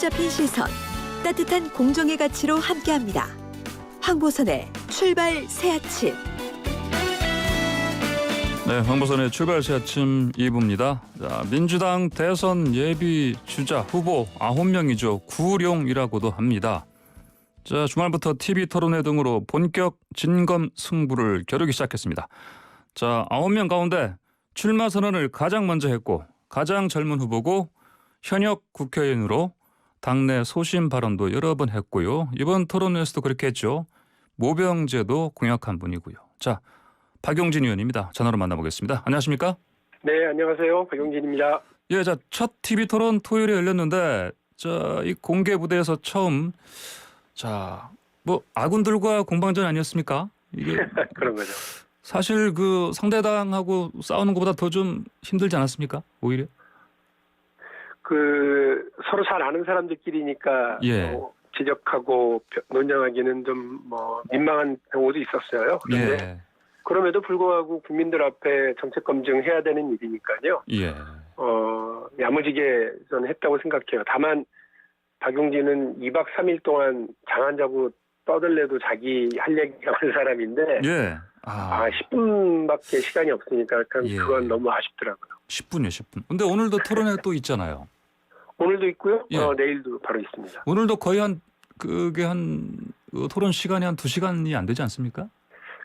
사로잡힌 시선, 따뜻한 공정의 가치로 함께합니다. 황보선의 출발 새아침. 네, 황보선의 출발 새아침 2부입니다. 자, 민주당 대선 예비 주자 후보 9명이죠. 구룡이라고도 합니다. 자, 주말부터 TV 토론회 등으로 본격 진검 승부를 겨루기 시작했습니다. 자, 9명 가운데 출마 선언을 가장 먼저 했고 가장 젊은 후보고 현역 국회의원으로 당내 소신 발언도 여러 번 했고요. 이번 토론회에서도 그렇게 했죠. 모병제도 공약한 분이고요. 자, 박용진 의원입니다. 전화로 만나보겠습니다. 안녕하십니까? 네, 안녕하세요. 박용진입니다. 예, 자, 첫 TV 토론 토요일에 열렸는데, 자, 이 공개 무대에서 처음, 자, 뭐 아군들과 공방전 아니었습니까? 이게 그런 거죠. 사실 그 상대당하고 싸우는 것보다 더 좀 힘들지 않았습니까? 오히려? 서로 잘 아는 사람들끼리니까 예. 지적하고 논쟁하기는 좀 민망한 경우도 있었어요. 그런데 예. 그럼에도 불구하고 국민들 앞에 정책 검증해야 되는 일이니까요. 예. 야무지게 저는 했다고 생각해요. 다만 박용진은 2박 3일 동안 장안 자고 떠들래도 자기 할 얘기가 많은 사람인데 예. 10분밖에 시간이 없으니까 예. 그건 너무 아쉽더라고요. 10분이요, 10분. 근데 오늘도 토론회 또 있잖아요. 오늘도 있고요. 예. 내일도 바로 있습니다. 오늘도 거의 토론 시간이 한 2시간이 안 되지 않습니까?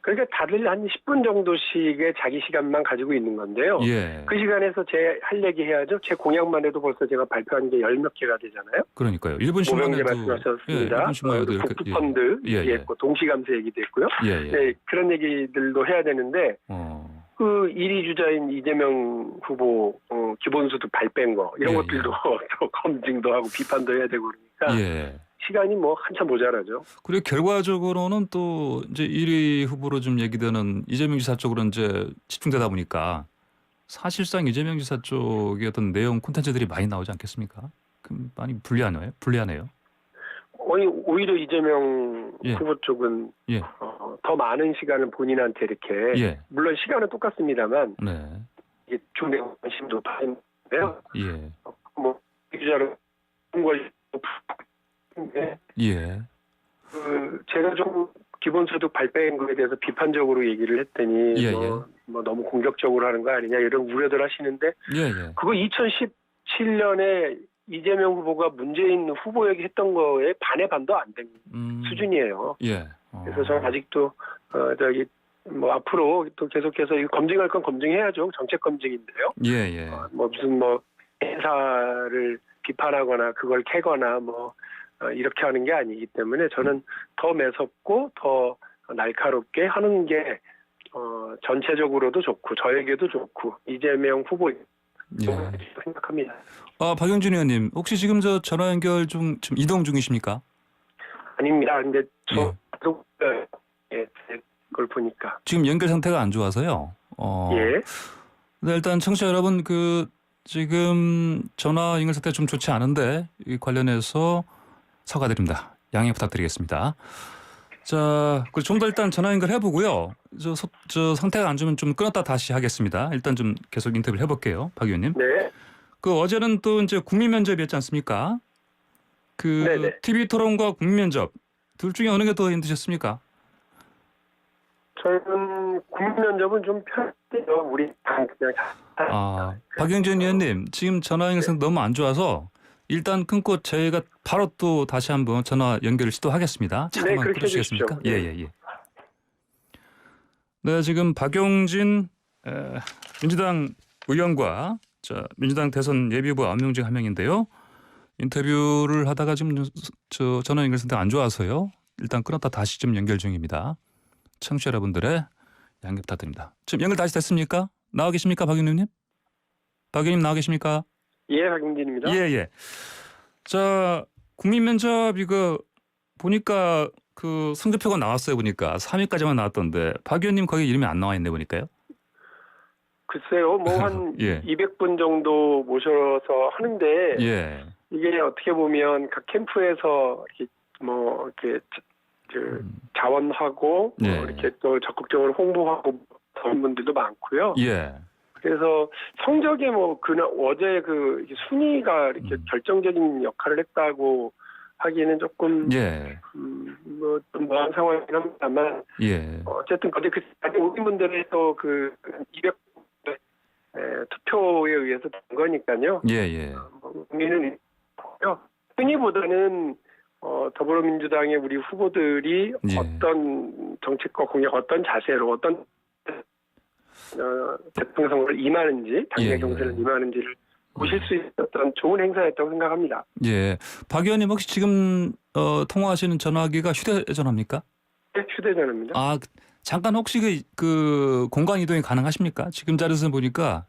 그러니까 다들 한 10분 정도씩의 자기 시간만 가지고 있는 건데요. 예. 그 시간에서 제 할 얘기 해야죠. 제 공약만 해도 벌써 제가 발표한 게 10몇 개가 되잖아요. 그러니까 1분씩만 모병제 해도 말씀하셨습니다. 1분씩만 해도 이렇게 복지펀드 예. 얘기했고 동시감세 얘기도 했고요. 예. 네, 그런 얘기들도 해야 되는데 그 1위 주자인 이재명 후보 기본소득 발 뺀 거 이런 예. 것들도 또 검증도 하고 비판도 해야 되고 그러니까 예. 시간이 한참 모자라죠. 그리고 결과적으로는 또 이제 1위 후보로 좀 얘기되는 이재명 지사 쪽으로 이제 집중되다 보니까 사실상 이재명 지사 쪽의 어떤 내용 콘텐츠들이 많이 나오지 않겠습니까? 그럼 많이 불리하네요. 오히려 이재명 예. 후보 쪽은 예. 더 많은 시간을 본인한테 이렇게 예. 물론 시간은 똑같습니다만 네. 이게 중대 관심도 높아진데요. 예. 기자로 걸 예. 제가 좀 기본소득 발표한 거에 대해서 비판적으로 얘기를 했더니 예. 너무 공격적으로 하는 거 아니냐 이런 우려들 하시는데 예. 그거 2017년에 이재명 후보가 문재인 후보에게 했던 거에 반의 반도 안 된 수준이에요. 예. 그래서 저는 아직도 앞으로 또 계속해서 이거 검증할 건 검증해야죠. 정책 검증인데요. 예. 무슨 행사를 비판하거나 그걸 캐거나 이렇게 하는 게 아니기 때문에 저는 더 매섭고 더 날카롭게 하는 게 전체적으로도 좋고 저에게도 좋고 이재명 후보 생각합니다. 박용진 의원님 혹시 지금 저 전화 연결 중 지금 이동 중이십니까? 아닙니다. 근데 그걸 보니까 지금 연결 상태가 안 좋아서요. 예. 네, 일단 청취자 여러분 지금 전화 연결 상태 좀 좋지 않은데 이 관련해서 사과드립니다. 양해 부탁드리겠습니다. 자, 좀 더 일단 전화 연결 해보고요. 저 상태가 안 좋으면 좀 끊었다 다시 하겠습니다. 일단 좀 계속 인터뷰를 해볼게요, 박 의원님. 네. 어제는 또 이제 국민 면접이었지 않습니까? 네네. TV 토론과 국민 면접 둘 중에 어느 게 더 힘드셨습니까? 저는 국민 면접은 좀 편해요. 우리 당 그냥 박영진 의원님 지금 전화 연결 상태 너무 안 좋아서 일단 끊고 저희가 바로 또 다시 한번 전화 연결을 시도하겠습니다. 잠깐만 그렇게 끊어주시겠습니까? 해주십시오. 예. 네, 지금 박용진 민주당 의원과 민주당 대선 예비후보 9명 중 한 명인데요. 인터뷰를 하다가 지금 전화 연결 상태가 안 좋아서요. 일단 끊었다 다시 좀 연결 중입니다. 청취자 여러분들의 양해 부탁드립니다. 지금 연결 다시 됐습니까? 나와 계십니까, 박 의원님? 박 의원님 나와 계십니까? 예, 박용진입니다. 예. 자, 국민 면접 이거 보니까 성적표가 나왔어요. 보니까 3위까지만 나왔던데 박 의원님 거기 이름이 안 나와 있네 보니까요. 글쎄요, 한 예. 200분 정도 모셔서 하는데 예. 이게 어떻게 보면 각 캠프에서 자원하고 예. 이렇게 또 적극적으로 홍보하고 그런 분들도 많고요. 예. 그래서 성적에 뭐 그날 어제 그 순위가 이렇게 결정적인 역할을 했다고 하기에는 조금 예. 뭐좀 뭐한 상황이긴 합니다만 예. 어쨌든 어제 그 오신 분들의 또그 200 투표에 의해서 된 거니까요. 예. 의미는 있고요. 순위보다는 더불어민주당의 우리 후보들이 예. 어떤 정책과 공약, 어떤 자세로 어떤 대통령 선거를 임하는지, 당내 예. 경선을 임하는지를 보실 수 있었던 좋은 행사였다고 생각합니다. 예. 박 의원님 혹시 지금 통화하시는 전화기가 휴대전화입니까? 네, 휴대전화입니다. 아, 잠깐 혹시 그 공간 이동이 가능하십니까? 지금 자리에서 보니까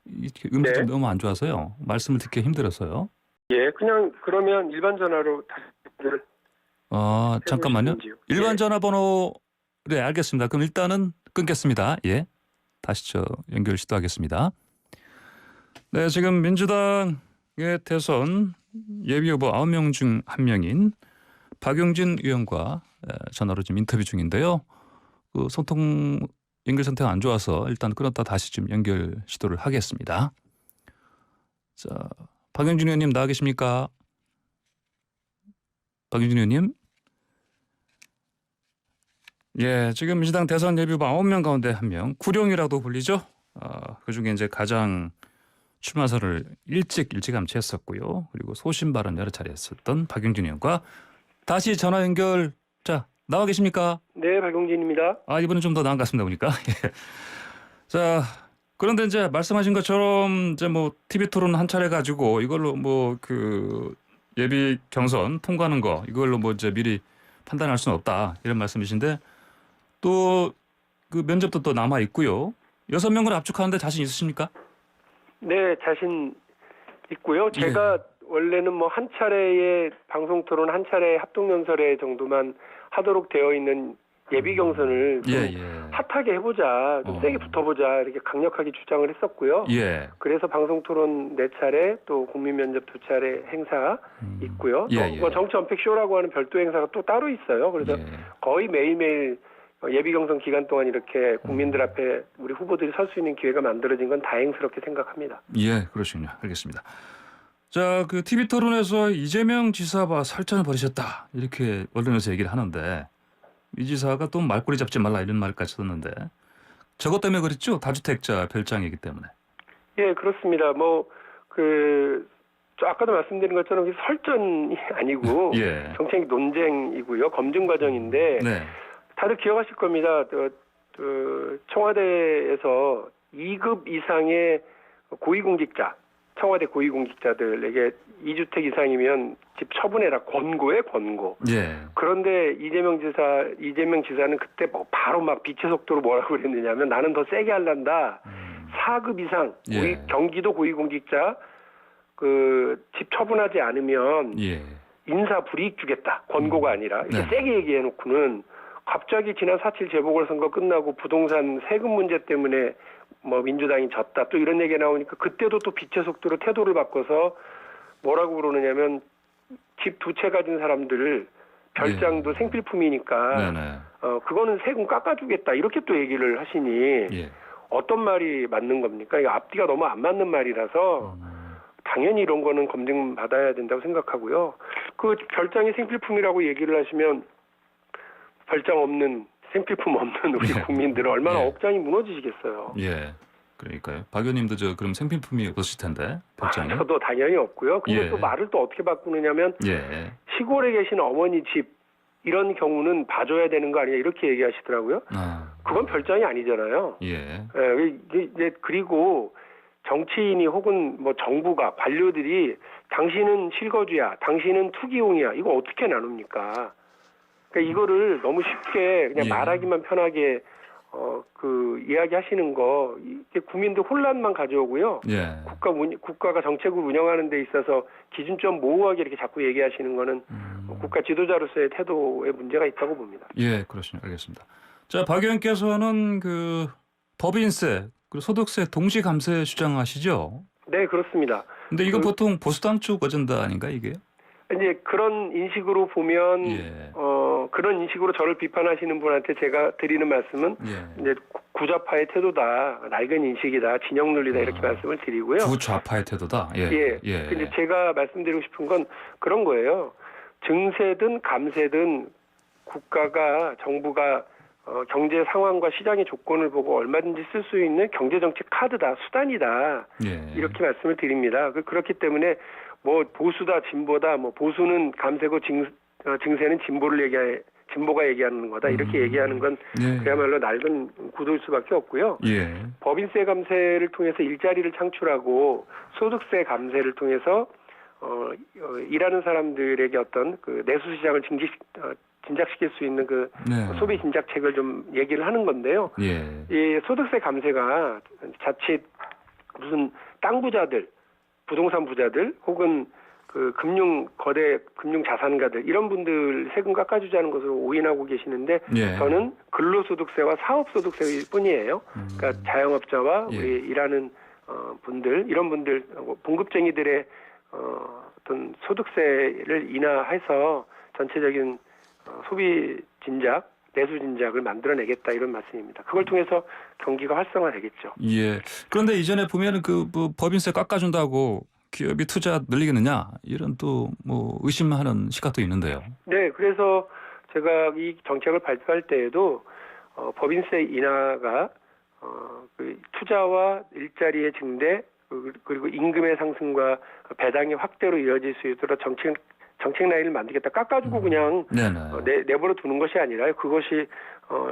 음질이 네. 너무 안 좋아서요. 말씀을 듣기 힘들어서요. 예, 그냥 그러면 일반 전화로 다시 잠깐만요. 해보시는지요. 일반 예. 전화번호 네, 알겠습니다. 그럼 일단은 끊겠습니다. 예. 다시 연결 시도하겠습니다. 네, 지금 민주당의 대선 예비후보 9명 중 1명인 박용진 의원과 전화로 지금 인터뷰 중인데요. 그 소통 연결 상태가 안 좋아서 일단 끊었다 다시 좀 연결 시도를 하겠습니다. 자, 박용진 의원님 나와 계십니까? 박용진 의원님? 예, 지금 민주당 대선 예비후보 9명 가운데 1명, 구룡이라고 불리죠. 그중에 이제 가장 출마설을 일찌감치 했었고요. 그리고 소신 발언 여러 차례 했었던 박용진 의원과 다시 전화 연결. 자, 나와 계십니까? 네, 박용진입니다. 이번엔 좀 더 나은 것 같습니다, 보니까. 예. 자, 그런데 이제 말씀하신 것처럼 이제 뭐 TV 토론 한 차례 가지고 이걸로 뭐 그 예비 경선 통과하는 거 이걸로 뭐 이제 미리 판단할 수는 없다 이런 말씀이신데 또 그 면접도 또 남아 있고요. 6명을 압축하는데 자신 있으십니까? 네, 자신 있고요. 제가 원래는 뭐 한 차례의 방송 토론, 한 차례의 합동연설회 정도만 하도록 되어 있는 예비 경선을 좀 핫하게 해보자, 좀 세게 붙어보자 이렇게 강력하게 주장을 했었고요. 예. 그래서 방송 토론 4차례, 또 국민 면접 2차례 행사 있고요. 또 뭐 정치 언팩 쇼라고 하는 별도 행사가 또 따로 있어요. 그래서 거의 매일매일 예비 경선 기간 동안 이렇게 국민들 앞에 우리 후보들이 설 수 있는 기회가 만들어진 건 다행스럽게 생각합니다. 예, 그러시군요. 알겠습니다. 자, 그 TV 토론에서 이재명 지사와 설전을 벌이셨다 이렇게 언론에서 얘기를 하는데 이 지사가 또 말꼬리 잡지 말라 이런 말까지 썼는데 저것 때문에 그랬죠? 다주택자 별장이기 때문에. 예, 그렇습니다. 아까도 말씀드린 것처럼 설전이 아니고 정책 논쟁이고요. 검증 과정인데 다들 기억하실 겁니다. 청와대에서 2급 이상의 고위공직자, 청와대 고위공직자들에게 2주택 이상이면 집 처분해라 권고에 권고. 그런데 이재명 지사는 그때 뭐 바로 막 빛의 속도로 뭐라고 그랬느냐면 나는 더 세게 할란다. 4급 이상 경기도 고위공직자 집 처분하지 않으면 인사 불이익 주겠다. 권고가 아니라 이렇게 세게 얘기해놓고는 갑자기 지난 4.7 재보궐선거 끝나고 부동산 세금 문제 때문에 뭐 민주당이 졌다 또 이런 얘기가 나오니까 그때도 또 빛의 속도로 태도를 바꿔서 뭐라고 그러느냐면 집 2채 가진 사람들 별장도 생필품이니까 그거는 세금 깎아주겠다 이렇게 또 얘기를 하시니 어떤 말이 맞는 겁니까? 이거 앞뒤가 너무 안 맞는 말이라서 당연히 이런 거는 검증 받아야 된다고 생각하고요. 그 별장이 생필품이라고 얘기를 하시면 별장 없는 생필품 없는 우리 국민들은 얼마나 억장이 무너지시겠어요. 그러니까요. 박 의원님도 그럼 생필품이 없으실 텐데 별장이. 저도 당연히 없고요. 근데 또 말을 또 어떻게 바꾸느냐면 시골에 계신 어머니 집 이런 경우는 봐줘야 되는 거 아니냐 이렇게 얘기하시더라고요. 그건 별장이 아니잖아요. 그리고 정치인이 혹은 뭐 정부가 관료들이 당신은 실거주야, 당신은 투기용이야 이거 어떻게 나눕니까? 그러니까 이거를 너무 쉽게 그냥 말하기만 편하게 이야기하시는 거 이게 국민들 혼란만 가져오고요. 국가가 정책을 운영하는 데 있어서 기준점 모호하게 이렇게 자꾸 얘기하시는 거는 국가 지도자로서의 태도에 문제가 있다고 봅니다. 그렇습니다. 알겠습니다. 자, 박 의원께서는 그 법인세 그리고 소득세 동시 감세 주장하시죠? 네, 그렇습니다. 근데 이거 보통 보수당 쪽 어젠다 아닌가 이게? 이제 그런 인식으로 보면 그런 인식으로 저를 비판하시는 분한테 제가 드리는 말씀은 이제 구좌파의 태도다, 낡은 인식이다, 진영 논리다 이렇게 말씀을 드리고요. 구좌파의 태도다. 근데 제가 말씀드리고 싶은 건 그런 거예요. 증세든 감세든 국가가 정부가 경제 상황과 시장의 조건을 보고 얼마든지 쓸 수 있는 경제정책 카드다, 수단이다. 이렇게 말씀을 드립니다. 그렇기 때문에 뭐 보수다, 진보다, 뭐 보수는 감세고 증세는 진보가 얘기하는 거다. 이렇게 얘기하는 건 그야말로 낡은 구도일 수밖에 없고요. 법인세 감세를 통해서 일자리를 창출하고 소득세 감세를 통해서 일하는 사람들에게 어떤 그 내수 시장을 진작시킬 수 있는 그 소비 진작책을 좀 얘기를 하는 건데요. 이 소득세 감세가 자칫 무슨 땅 부자들, 부동산 부자들 혹은 그 거대 금융 자산가들 이런 분들 세금 깎아주자는 것으로 오인하고 계시는데 저는 근로소득세와 사업소득세일 뿐이에요. 그러니까 자영업자와 우리 일하는 분들 이런 분들 봉급쟁이들의 어떤 소득세를 인하해서 전체적인 소비 진작, 내수 진작을 만들어내겠다 이런 말씀입니다. 그걸 통해서 경기가 활성화되겠죠. 그런데 이전에 보면은 뭐 법인세 깎아준다고 기업이 투자 늘리겠느냐 이런 또 뭐 의심하는 시각도 있는데요. 네, 그래서 제가 이 정책을 발표할 때에도 법인세 인하가 그 투자와 일자리의 증대 그리고 임금의 상승과 배당의 확대로 이어질 수 있도록 정책 라인을 만들겠다. 깎아주고 그냥 내버려 두는 것이 아니라 그것이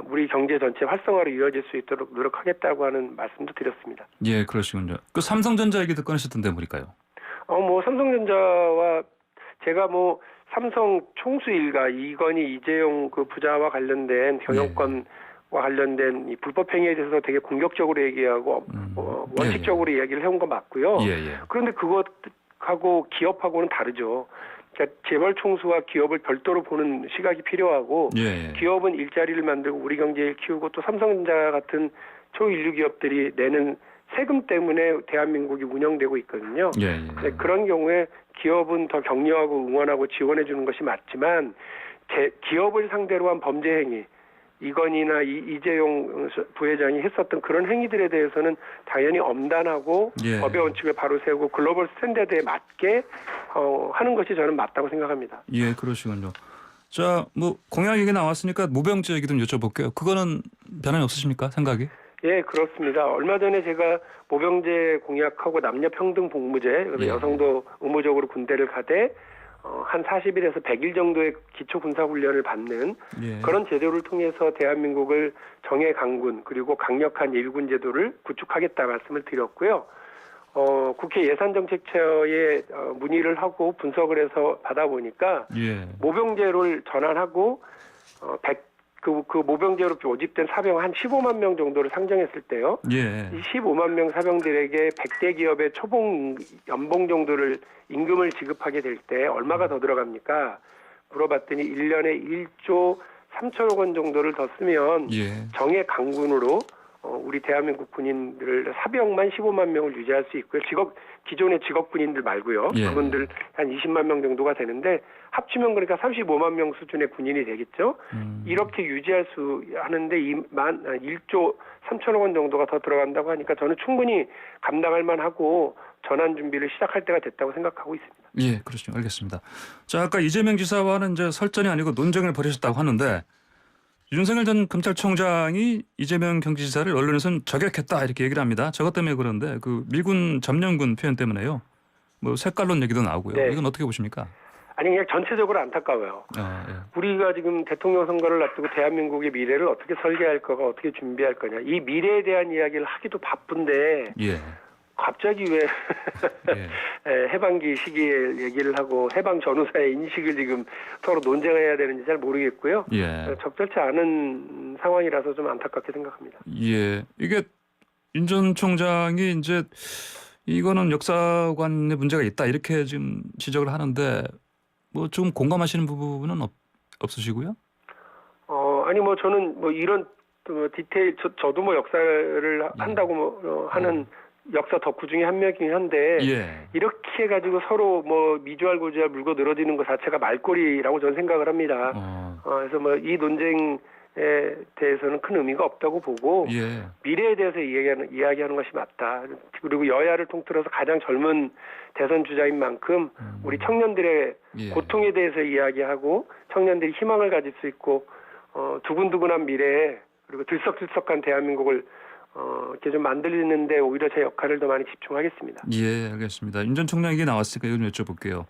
우리 경제 전체 활성화로 이어질 수 있도록 노력하겠다고 하는 말씀도 드렸습니다. 그러시군요. 그 삼성전자 얘기 듣고 하셨던데 뭐일까요? 뭐 삼성전자와 제가 뭐 삼성 총수 일가 이건희 이재용 그 부자와 관련된 경영권과 관련된 이 불법 행위에 대해서 되게 공격적으로 얘기하고 원칙적으로 이야기를 해온 건 맞고요. 그런데 그것하고 기업하고는 다르죠. 그러니까 재벌 총수와 기업을 별도로 보는 시각이 필요하고 기업은 일자리를 만들고 우리 경제를 키우고 또 삼성전자 같은 초인류 기업들이 내는 세금 때문에 대한민국이 운영되고 있거든요. 그런 경우에 기업은 더 격려하고 응원하고 지원해 주는 것이 맞지만 기업을 상대로 한 범죄 행위 이건희나 이재용 부회장이 했었던 그런 행위들에 대해서는 당연히 엄단하고 법의 원칙을 바로 세우고 글로벌 스탠다드에 맞게 하는 것이 저는 맞다고 생각합니다. 그러시군요. 자, 뭐 공약 얘기 나왔으니까 모병제 얘기 좀 여쭤볼게요. 그거는 변함이 없으십니까? 생각이? 그렇습니다. 얼마 전에 제가 모병제 공약하고 남녀평등 복무제, 여성도 의무적으로 군대를 가되 한 40일에서 100일 정도의 기초 군사훈련을 받는 그런 제도를 통해서 대한민국을 정예 강군 그리고 강력한 예비군 제도를 구축하겠다 말씀을 드렸고요. 국회 예산정책처에 문의를 하고 분석을 해서 받아보니까 모병제를 전환하고 그 모병제로 모집된 사병 한 15만 명 정도를 상정했을 때요. 이 15만 명 사병들에게 100대 기업의 초봉 연봉 정도를 임금을 지급하게 될 때 얼마가 더 들어갑니까? 물어봤더니 1년에 1조 3천억 원 정도를 더 쓰면 정예 강군으로 우리 대한민국 군인들 사병만 15만 명을 유지할 수 있고요. 기존의 직업 군인들 말고요. 그분들 한 20만 명 정도가 되는데 합치면 그러니까 35만 명 수준의 군인이 되겠죠. 이렇게 유지할 수 하는데 1조 3천억 원 정도가 더 들어간다고 하니까 저는 충분히 감당할 만하고 전환 준비를 시작할 때가 됐다고 생각하고 있습니다. 그렇죠. 알겠습니다. 자, 아까 이재명 지사와는 이제 설전이 아니고 논쟁을 벌이셨다고 하는데 윤석열 전 검찰총장이 이재명 경기지사를 언론에서는 저격했다 이렇게 얘기를 합니다. 저것 때문에 그런데 그 미군 점령군 표현 때문에요. 뭐 색깔론 얘기도 나오고요. 이건 어떻게 보십니까? 아니 그냥 전체적으로 안타까워요. 우리가 지금 대통령 선거를 앞두고 대한민국의 미래를 어떻게 설계할 거가 어떻게 준비할 거냐. 이 미래에 대한 이야기를 하기도 바쁜데 갑자기 왜 해방기 시기에 얘기를 하고 해방 전후사의 인식을 지금 서로 논쟁해야 되는지 잘 모르겠고요. 적절치 않은 상황이라서 좀 안타깝게 생각합니다. 이게 윤 전 총장이 이제 이거는 역사관의 문제가 있다 이렇게 지금 지적을 하는데 뭐 좀 공감하시는 부분은 없으시고요? 아니 뭐 저는 뭐 이런 디테일 저도 뭐 역사를 한다고 하는 역사 덕후 중에 한 명이긴 한데 예. 이렇게 해가지고 서로 뭐 미주알 고주알 물고 늘어지는 것 자체가 말꼬리라고 저는 생각을 합니다. 그래서 뭐 이 논쟁에 대해서는 큰 의미가 없다고 보고 예. 미래에 대해서 이야기하는 것이 맞다. 그리고 여야를 통틀어서 가장 젊은 대선 주자인 만큼 우리 청년들의 예. 고통에 대해서 이야기하고 청년들이 희망을 가질 수 있고 두근두근한 미래에 그리고 들썩들썩한 대한민국을 이렇게 좀 만들리는데 오히려 제 역할을 더 많이 집중하겠습니다. 예, 알겠습니다. 윤 전 총장 얘기 나왔으니까 이거 좀 여쭤볼게요.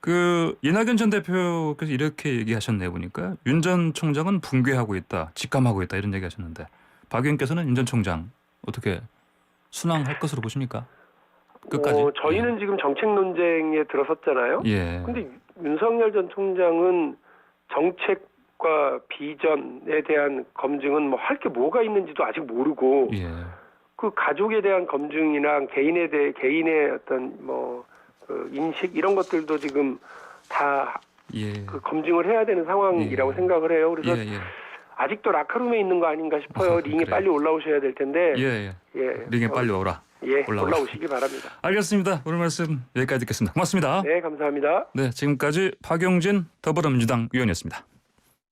그 이낙연 전 대표께서 이렇게 얘기하셨네요. 보니까 윤 전 총장은 붕괴하고 있다, 직감하고 있다 이런 얘기하셨는데 박 의원께서는 윤 전 총장 어떻게 순항할 것으로 보십니까? 끝까지? 저희는 지금 정책 논쟁에 들어섰잖아요. 예. 근데 윤석열 전 총장은 정책과 비전에 대한 검증은 뭐 할 게 뭐가 있는지도 아직 모르고 예. 그 가족에 대한 검증이나 개인의 어떤 그 인식 이런 것들도 지금 다 예. 그 검증을 해야 되는 상황이라고 예. 생각을 해요. 그래서 예. 아직도 라카룸에 있는 거 아닌가 싶어요. 링에 그래요? 빨리 올라오셔야 될 텐데. 예. 예. 링에 빨리 오라. 올라오시기 바랍니다. 알겠습니다. 오늘 말씀 여기까지 듣겠습니다. 고맙습니다. 네, 감사합니다. 네, 지금까지 박용진 더불어민주당 의원이었습니다.